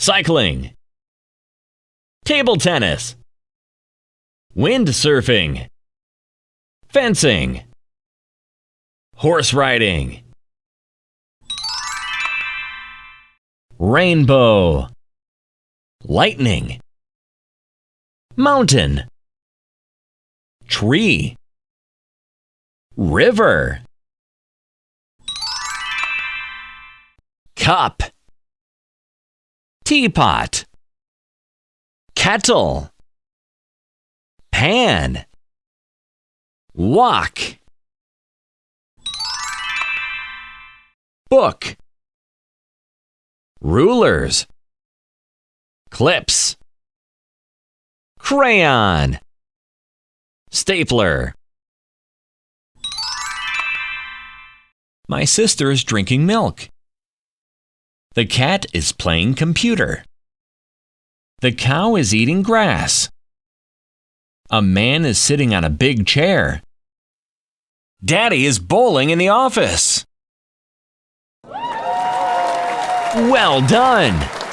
cycling, table tennis, windsurfing, fencing, horse riding, rainbow, lightning, mountain, tree, river, cup, teapot, kettle, pan, walk, book, rulers, clips, crayon, stapler. My sister is drinking milk. The cat is playing computer. The cow is eating grass. A man is sitting on a big chair. Daddy is bowling in the office. Well done!